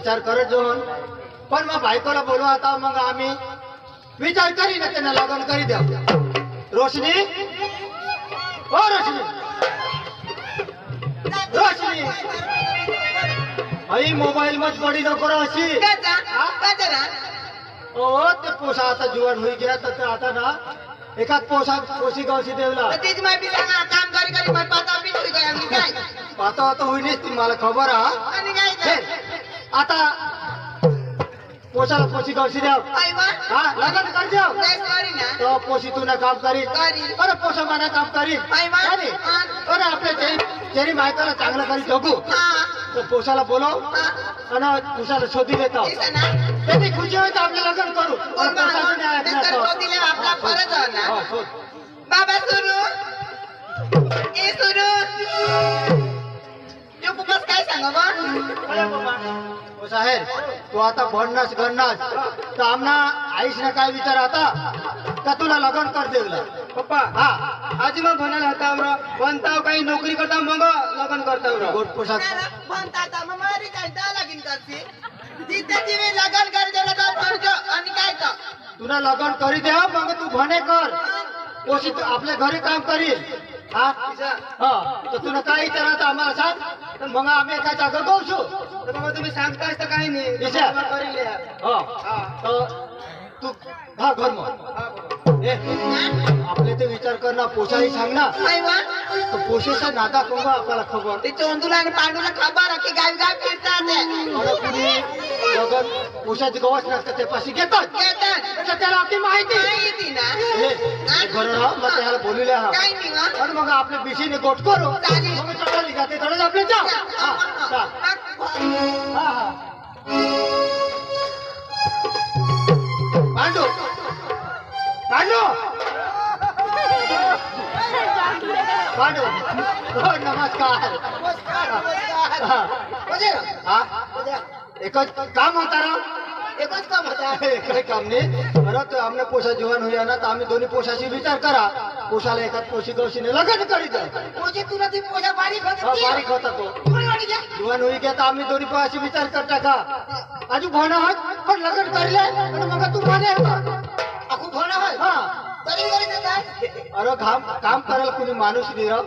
विचार करत जाऊन पण मग बायकोला बोलवा आता मग आम्ही विचार करी ना त्यांना लग्न करी द्या रोशनी हो रोशनी रोशनी आई मोबाईल मध्ये पडी नको अशी हो ते पोसा आता जीवन होई गेला तर आता ना एकाच पोशी गावशी देवला पाहता आता होईनच ती मला खबर आता पोशाला पोशी गावशी द्याव हा लग्न कर द्याव तो पोशी तुला काम करील अरे पोसा मला काम करील अरे आपल्या चेरी मायकाला चांगलं करी जगू तर पोशाला बोलव आणि पोशाला शोधी देतो त्याची खुशी होईल तर आपलं लग्न करू बाबा सुरू काय सांग साहेब तू आता भरणास गणनास तर आमना आईश ना काय विचार आता का तुला लग्न कर देवला पप्पा हा आजी मग म्हणाला होता आम्हाला बनताव काही नोकरी करता मग लग्न करता गोट पोशाख तुला लग्न करी द्या मग तू भने कर पोशी आपल्या घरी काम करील हा तर तुला काय विचारायचं आम्हाला सांग तर मग आम्ही एका जागा बसू तर मग तुम्ही सांगताय तर काही नाही तू हा घर मग आपले ते विचार कर ना पोशाही सांग ना तो पोशेचा नादा कोंबा आपल्याला खबर ते चोंदूला आणि पांडूला खबर की गाव गाव फिरतात कुणी लगन पोशाची गवस नसतं ते पाशी घेतात त्याला आपली माहिती ना घर मग त्याला बोलले हा काही नाही आणि मग आपल्या बिशीने गोट करू मग चढाली जाते चढत आपले जा हा हा पांडू पांडू पांडू हो नमस्कार हा एकच काम होता ना एकच काम होता काही काम नाही परत आमने पोषा जीवन होईया ना तर आम्ही दोन्ही पोशाशी विचार करा पोशाला एकाच पोशी गवशीने लग्न करीत पोषे तुला ती पोषा बारीक बारीक होता तो जीवन होई गेला तर आम्ही दोन्ही पोहाशी विचार करता का अजून भण आहात पण लग्न करले आणि मग तू म्हणे अखू भण आहे हा तरी करीत अरे काम करायला कुणी माणूस नाही राव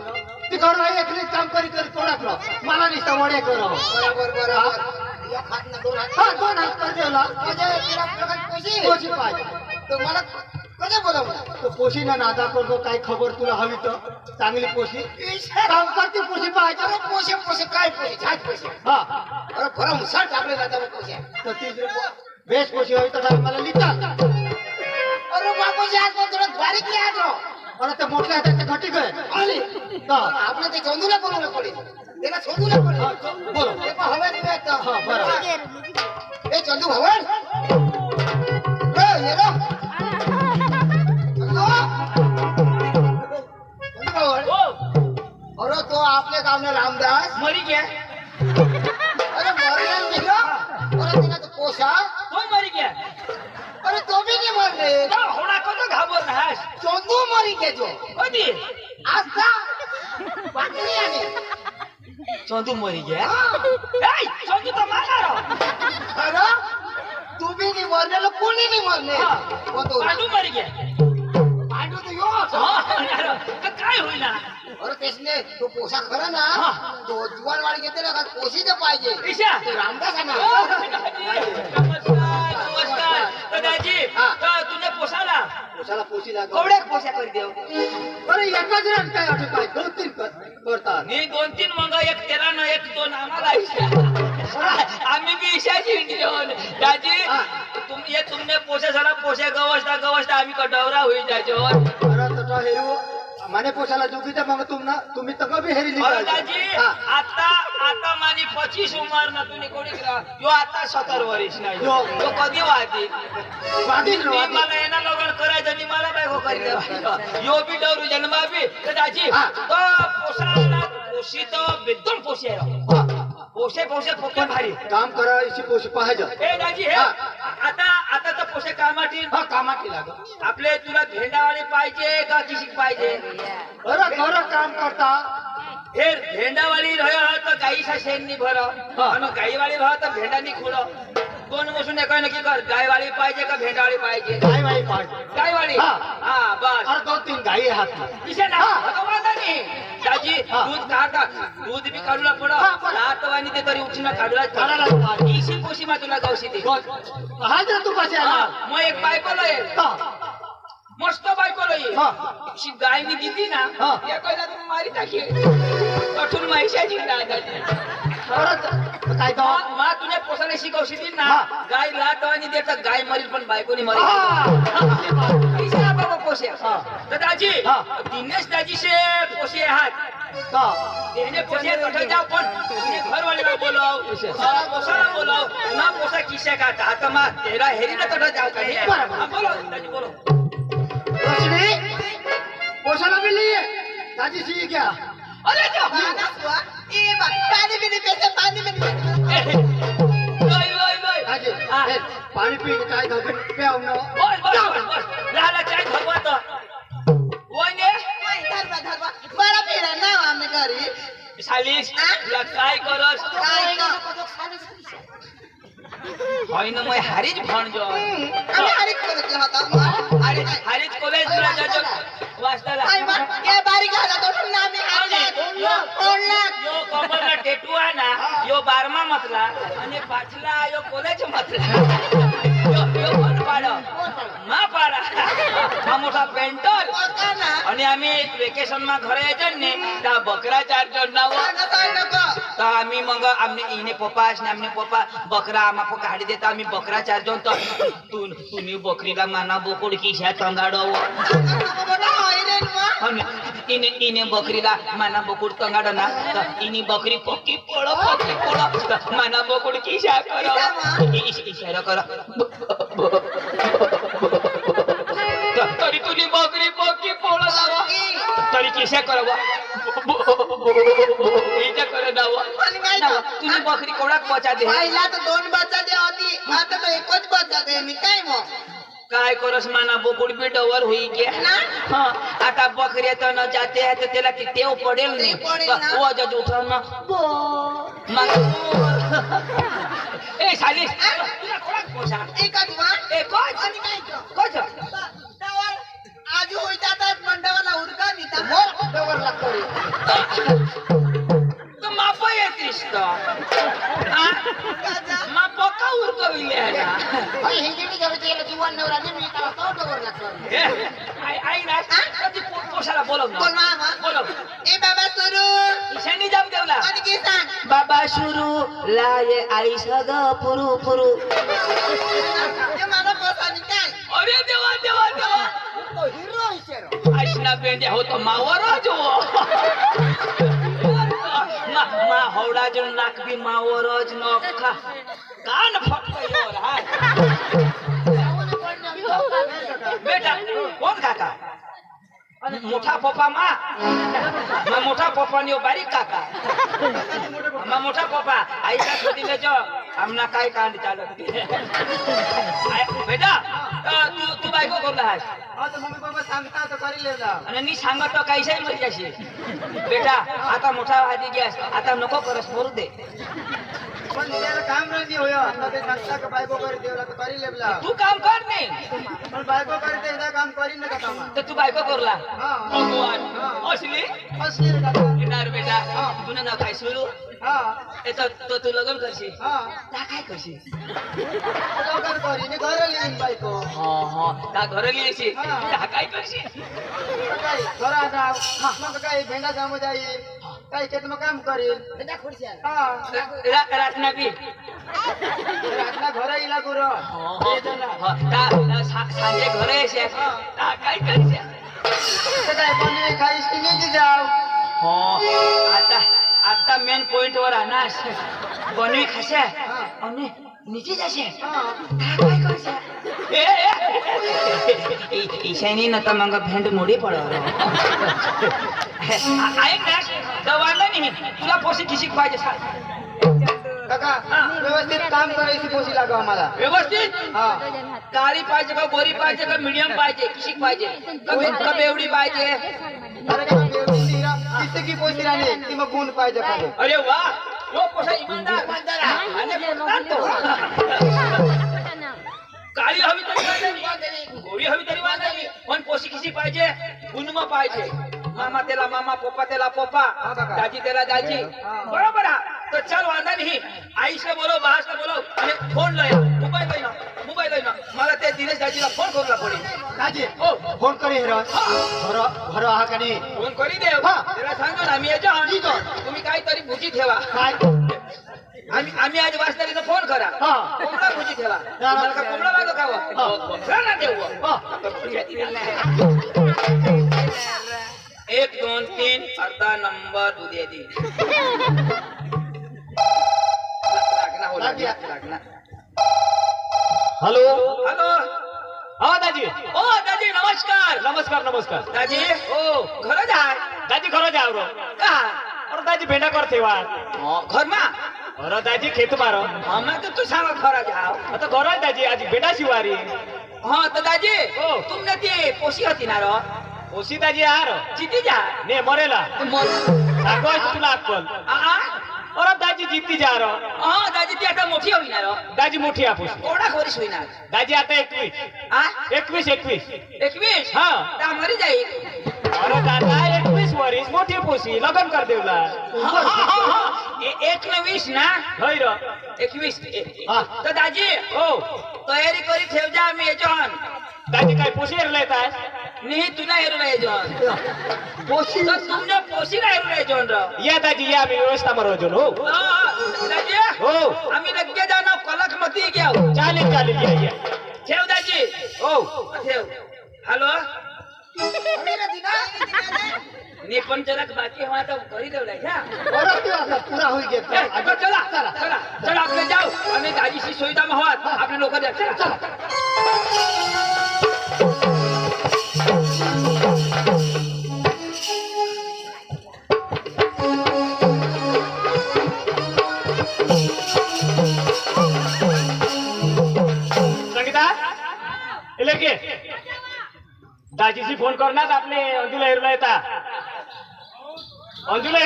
ती घर नाही एकलीच काम करी करी तोडकलं मला नुसतं वडे करावं हा दोन हात कर देवला पोशी पाहिजे मला कधी बोलावं तो पोशी ना नादा करतो काय खबर तुला हवी तर चांगली पोशी काम करते पोशी पाहिजे पोषे पोषे काय पोषे छान पोषे हा अरे खरं मुसळ टाकले जातात पोषे तर ती बेस पोशी हवी तर मला लिहिता अरे बापूजी आज पण थोडं बारीक लिहा अरे ते मोठल्या हाताच्या घटी गए आपलं ते चंदूला बोलवलं पडेल त्याला चंदूला पडेल बोलो ते पण हवं नाही आता हा बरं ए चंदू भवन ये रो अरे तो आपल्या गावने रामदास मरी गया अरे मरला गेलो अरे तिला तो पोषा तो मरी गया अरे तो भी नहीं मर रहे होडा कतो घाबर ना चंदू मरी के जो कधी आज का बाकी नहीं आने चंदू मरी गया ए चंदू तो मारा रो अरे तू भी नहीं मरने लो कोणी नहीं मरने वो तो पांडू मरी गया पांडू तो यो काय होईल अरे तेसने तो पोषा खरा ना तो जुवान वाली घेते ना पोशी तर पाहिजे ईशा तो रामदास आहे ना नमस्कार नमस्कार दादाजी तुझे पोसाला पोशाला पोशी लागत कवड्या पोशा कर देव अरे एकाच रंग काय वाटत काय दोन तीन करतात मी 2-3 मग एक तेरा न एक दोन आम्हाला ईशा आम्ही भी ईशाची इंडियन दाजी तुमने पोशा झाला पोशा गवसता आम्ही कटवरा होई जायचो अरे तटा हेरू माने पोशाला जोगी तर मग तुम्ही तर कभी हेरी दाजी आता माझी 25 उमर ना तुम्ही कोणी यो आता 17 वर्ष नाही तो कधी वाढील मला येना लग्न करायचं आणि मला बायको करी यो बी डवरू जन्मा बी तर दाजी तो पोशाला पोशी तो बेदम पोशी आहे पोशे फोके भारी काम करा इशी पोशी पाहिजे ए दाजी हे आता तर पोशे कामाटी कामाची लागत आपले तुला भेंडावाली पाहिजे का किशी पाहिजे अरे खरं काम करता हे भेंडावाली रह्यो तर गाईचा शेणनी भर आणि गाईवाली रह तर भेंडानी खुड कोण बसून काय नक्की कर गायवाली पाहिजे का भेंडावाली पाहिजे गाय बाई पाहिजे गायवाली हा. हा बस अरे 2-3 गायी आहात इशे ना वादा नाही दाजी दूध काढता दूध बी काढूला पड हा, पण- लातवानी ते तरी उठीना काढूला काढायला पाहिजे. इशी पोशी मा तुला गावशी दे हाच रे तू कशी आला मग एक बायकोला ये मस्त बायकोला ये अशी गायनी दिली ना हा. या पहिला तू मारी टाकी कठून माहिशाची परत काय तो मा तुझ्या पोसाला शिकवशी दी ना हा. गाय लातवानी देतात गाय मरील पण बायकोनी मरील हा. पैसा बाबा पोसे हा. तर दाजी हा. दिनेश दाजीशे पोसे आहात का? तेने पोसे कठे जाओ पण तुझे घर वाले को बोलाओ पोसा बोलाओ ना पोसा किसे का आता मा तेरा हेरी ना कठे जाओ का हे बरोबर. हाँ, बोलो दाजी बोलो रोशनी पोषाला मिली दाजी सी क्या अरे जो लोई लोई लोई दाजी हाँ. हे, पाणी पी काय घालून प्याव न बस बस बस बस लाला चाय भगवत वने सालिस तुला काय करस होइन म हारिज भणजो हारिज कॉलेज तुला जाजो वाचताला यो कमरला टेटू आहे ना यो 12मा मतला आणि पाचला यो कॉलेज मतला यो पण पाड मा पाडा हा मोठा पेंटर आणि आम्ही वेकेशन मा घरे यायचं ने त्या बकरा 4 जण नाव तर आम्ही मग आमने इने पप्पा असणे आमने पप्पा बकरा आम्हा पप्पा गाडी देता आम्ही बकरा 4 जण तर तुम्ही बकरीला माना बोकुड किशा तंगाडव आणि इने बकरीला माना बोकुड तंगाड ना तर इनी बकरी पक्की पड माना बोकुड किशा कर इशारा कर तरी तुझी बकरी पक्की पड लावा तरी किशा करवा इथे कर दावा तुझी बकरी कोणाक बचा दे पहिला तर 2 बच्चा दे होती आता तो एकच बच्चा दे मी काय मग काय करस माना बोकुड बी डवर होई गे ना हाँ, आता बकरी तर न जाते है तो तेला ती टेव पडेल ने पडेल ना. वो जज उठा ना ए सालिस तुला कोणाक पोसा एकच वा ए कोच आणि काय तो? कोच त्यावर आजू होईता तर मंडवाला उरका मी तर डवर लागतो तो माप येतीस तो मा पक्का उरकविले ना हिंदी जवळ जीवन नवराने मी तो डवर लागतो आई ना कधी पोसाला बोलव ना बोल मामा बोलव ए बाबा सुरू ईशानी जाम देवला आणि की सांग बाबा शुरू लाये आई सग फुरू फुरू ते मला पोसानी काय अरे देवा देवा देवा तो हिरो इचेरो आशना बेंडे हो तो मावरो जो मा हौडा जो नाक भी मावरोज नोखा कान फटको योर हाय बेटा कोण काका मोठा पप्पा मा मोठा पप्पा ने बारीक काका मा मोठा पप्पा आईचा छोटी में जो हमना काय कांड चालत बेटा तू बायको करला आहेस हा तर मम्मी पप्पा सांगता तो करी लेला आणि मी सांगत तो काहीशाही मजाशी बेटा आता मोठा आधी गॅस आता नको करस मरू दे पण त्याला काम नाही होय आता ते सांगता का बायको करी देवला तो करी लेला तू काम कर नाही पण बायको करते एकदा काम करी नका कामा तर तू बायको करला हा भगवान असली असली रे दादा येणार बेटा तुला ना काय सुरू हा तो तू लग्न करशील हा ता काय करशील लवकर करी ने घर लिहिन बायको ता घर लिहिशील ता काय करशील काय घरा जाव मग काय भेंडा जामो जाई काय खेत में काम करील भेंडा खुर्सिया हा रातना बी रातना घर इला गुरो सांजे घर येशे ता काय करशील ते काय बनवे खाईस की नाही जाव आता मेन पॉइंट वर आनास बनवी खाशे आणि निची जाशे काय करशे ईशानी न तर मग भेंड मोडी पडव ऐक ना दवाला नाही तुला पोशी खिशीक पाहिजे काका व्यवस्थित काम करायची पोशी लागो आम्हाला व्यवस्थित हा काळी पाहिजे का गोरी पाहिजे का मीडियम पाहिजे किशीक पाहिजे का बेवडी पाहिजे अरे काय एवढी हिरा जिससे की पोशी राणी ती मग गुण पाहिजे खाली अरे वा यो पोसा इमानदार आणि बोलतात तो. काळी हवी तरी वाजावी, गोरी हवी तरी वाजावी, पण पोशी कशी पाहिजे गुणम पाहिजे. मामा त्याला मामा, पप्पा त्याला पप्पा, दाजी त्याला दाजी. बरोबर हा. तर चल वांदा नाही. आईशला बोलव, बाळाशला बोलव आणि फोन लय मोबाईल ना मला ते दिनेश दाजीला फोन करूला पडेल. दाजी हो फोन करी हेरो भरो हा का नाही फोन करी देव. हा. त्याला सांगतो ना आम्ही याच्या तुम्ही काहीतरी भुजी ठेवा. काय आम्ही आज वाचणारीचा फोन करा. हा. कोंबडा भुजी ठेवा. तुम्हाला का कोंबडा लागो का हा. चल ना देऊ. हा. 1 2 3 अर्धा नंबर दुधे दे. लागना. Hello hello. हा दाजी ओ दाजी नमस्कार. नमस्कार दाजी ओ खरंच आहे. दाजी खरं जाव रो का अरे दाजी भेंडा करते वा घरमा अरे दाजी खेत मारो आम्ही तर तू सांग खरं जाव. आता घर आहे दाजी आज भेंडा शिवारी हा तर दाजी हो. तुमने ती पोशी होती ना रो ओशी दाजी आर चिती जा ने मरेला सांगो तुला अक्कल आ अरे दाजी जीती जा रो हा दाजी ती आता मोठी होई ना रो. दाजी मोठी आपूस कोणा खोरीस होईना दाजी आता 21 आ 21 हा हा. त्या मरी जाईल. अरे दादा 21 वरीस मोठी पोशी लग्न कर देवला 21 ना होय रो 21 हा. तर दाजी हो तयारी करी ठेव जा आम्ही याच्यावर. दाजी काय पोशी हेरलाय नाही तुला हेरून याच्यावर पोशी तर तुमच्या पोशीला हेरून याच्यावर राव. या दाजी या मी व्यवस्था मरो जो हो दाजी हो आम्ही नक्की जाणार कलक मती घ्या. चालेल या ठेव दाजी हो ठेव. हॅलो नी पण जरा बाकी हवा तर घरी देवलाय का. पुरा होई गे चला आपले जाऊ. आम्ही दाजीशी सुविधा आहोत. आपले लोक द्या. चला संगीता लेके दाजीशी फोन करणार आपले अंजूला हिरला येता अंजूला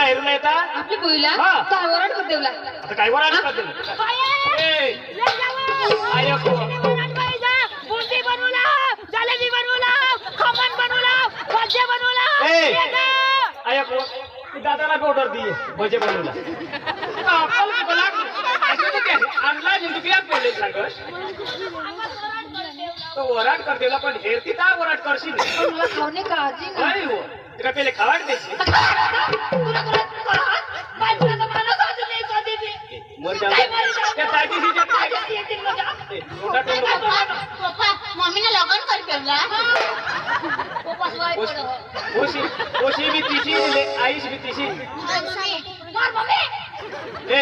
हिरला येता आपली बोईला हा. काय वरण कर देवला आता काय वर आलं का ते? ए, आय को. बुंदी बनवला जलेबी बनवला खमण बनवला भजे बनवला ए, आय को. ती दादाला ऑर्डर दिए भजे बनवला आपण बोला असं तर काय आणला निंदुकिया बोलले सांग तो वराट कर देला पण हेरती का वराट करशील मला खावणे काळजी काय हो तुला पहिले खावाड देशील तुला बाय तुला तर मला साजू नाही कधी बी मर जाऊ त्या दाजीशी जे पप्पा मम्मीने लग्न कर पेवला पप्पा स्वाय ओशी भी तिशी दिले आईश भी तिशी मार मम्मी ए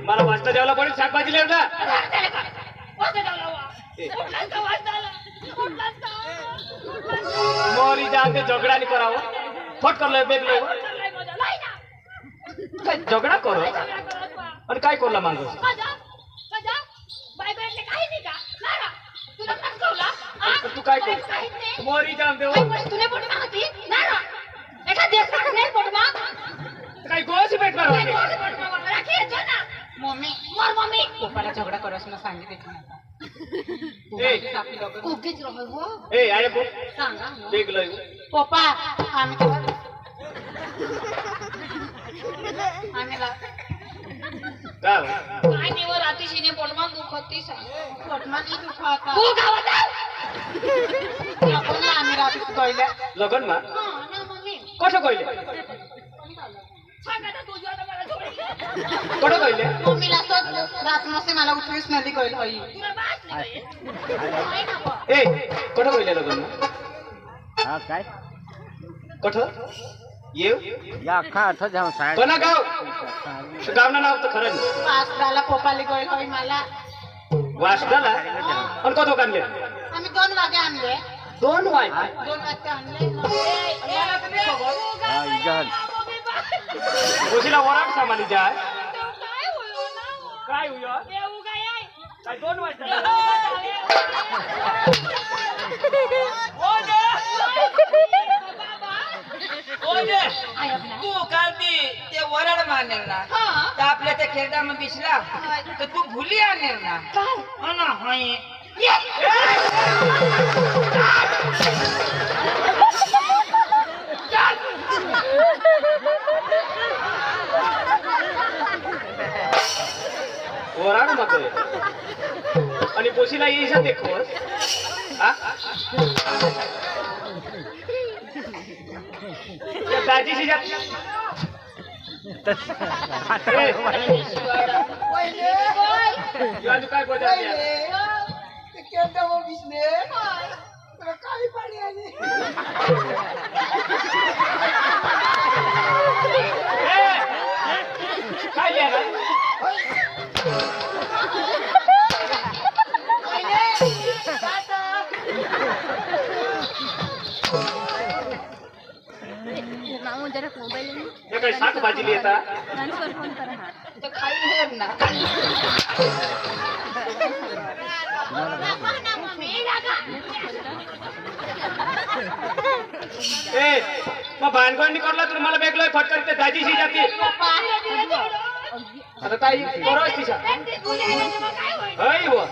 मला वाजता जेवला पडेल शाकभाजी लेव ना मोरी जाते झगडा नाही करावं फट करलं बेग लो काय झगडा करो आणि काय करला मागो तू काय कर मोरी जाम देव काय गोशी भेट मारो मम्मी पप्पाला झगडा करस ना सांगितलं उगीच राहू ए आय को सांगा बेग लो पप्पा आम्ही का काय निवर रात्रीशीने पोटमा दुखती पोटमा नाही दुखता आपण आम्ही रात्री कळले लगन मा ना मम्मी कसं कळले सांगा तर तुझ्या आता मला सोडली कुठं कळले मम्मीला असं रात नसे मला उठवीस नदी कळली होई तुला बास नाही ए कुठं कळले लगन हा काय कुठं येव या अख्खा अर्थ जाऊ साहेब कोणा गाव गावना नाव तर खरं नाही पास झाला पोपाली कळली होई मला वासदाला आणि कधी आणले आम्ही 2 वागे आणले 2 वाय 2 वाजता आणले हा इजहन ओशीला वराट सामाली जाय काय होयो ना काय हुयो देऊ काय काय 2 वाजता ओ दे वरड मानेल ना हा. तर आपल्या त्या खेळामध्ये बिसला तर तू भुली आणेल ना काय हो ना होय वराड नको आणि पोशीला येईसा देखोस हा त्या दाजीशी जात पहिले याजू काय बोलत पहिले ते केंद्र मग बिसले तुला काही पाणी आली काय लिहायला मामू जरा मोबाईल हे काय शाक भाजी लिहिता ट्रान्सफर फोन करा हा तर खाई हेर ना ए मग भानगड करला तर मला बेगलोय फटकन ते दाजीशी जाते आता ताई बरोच तिच्या हय वो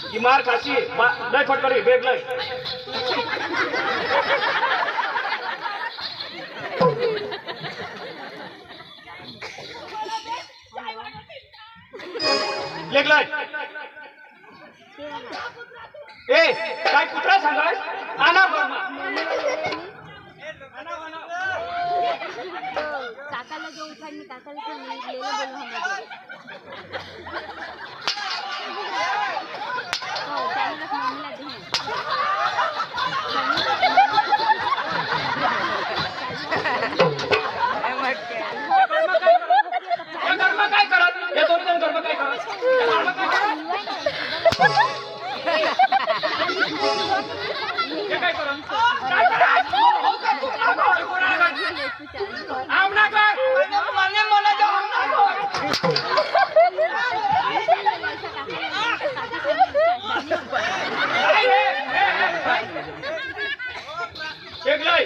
की मार खाशी लय फटकरी बेगलोय लेगलाय ए काय कुत्रा सांगाय आना बर्मा काकाला जो उठाडनी काकाला सांगितलेलं बोलू हमारे हो त्याला मम्मीला दे हे कर्म काय करत हे दोन्ही जण कर्म काय करत हे काय करत काय करत आमना काय મને મને જાવ ના बेगलोय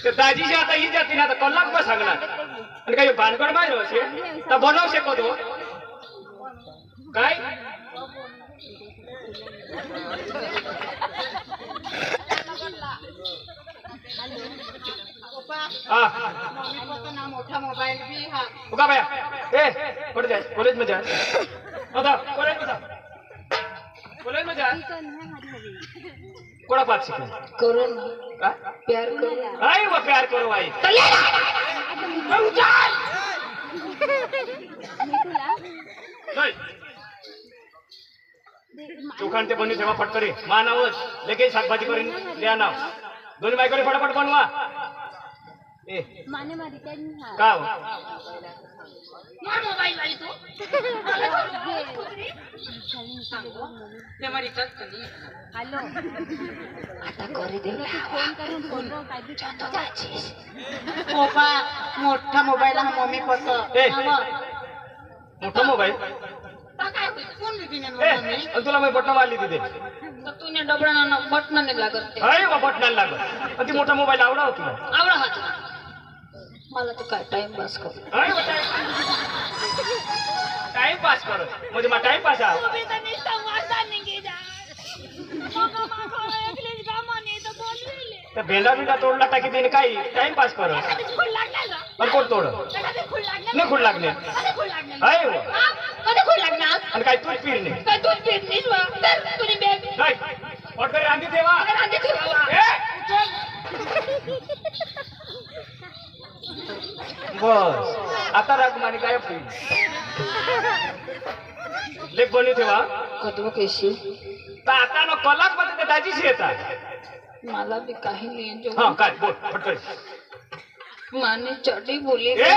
ते दाजीशी आता ही जाती ना आता कल्लाक पण सांगणार आणि काही भानगड माहिती असे तर बनवू शकतो काय हा मोठा मोबाईल बी हा उगा भैया ए कुठे जाय कॉलेज में जाय आता कॉलेज में जा कॉलेज में जाय कोणा पाच शिकले करो ना का प्यार करो आई वो प्यार करो आई नाही चोखान ते बनवी तेव्हा फटकरी मानावच लगेच शाकभाजी करून द्या नाव दोन्ही बायकडे फटाफट बनवा ए माने मारी त्यांनी हा का हो? मोबाईल वाली तू ते मारी चटणी हॅलो आता करी दे फोन करून बोललो काय बी काम पप्पा मोठा मोबाईल हा मम्मी पस ए मोठा मोबाईल काय कोण दिदीने ए आणि तुला मी बटन मारली तिथे तर तूने डबडा बटन नाही लागत अरे बा बटनाला लागत आणि ती मोठा मोबाईल आवडा होती आवडा हात मला तर काय टाइमपास कर टाइम पास कर म्हणजे मग टाइम पास आहे तुम्ही तर नुसतं वाचा निघे जा मागं मागं एकलीच कामाने तर बोलविले त्या भेंडा बिंडा तोडला टाकी तिने काही टाइम पास कर कधी खूळ लागला का आणि कोण तोड कधी खूळ लागला नाही खूड लागले कधी खूळ लागला आहे हो. कधी खूळ लागणार आणि काय तूच पिरणे काय दूध पिरणीच वा तर तुझी बेबी नाही पटकरी रांधी तेव्हा रांधी ठेवा बस आता राग माने काय लेख बनवी ठेवा कदव कशी तर आता ना कलाक मध्ये ते दाजीशी येतात मला भी काही नाही जो हा काय बोल पटकन माने चढी बोली ए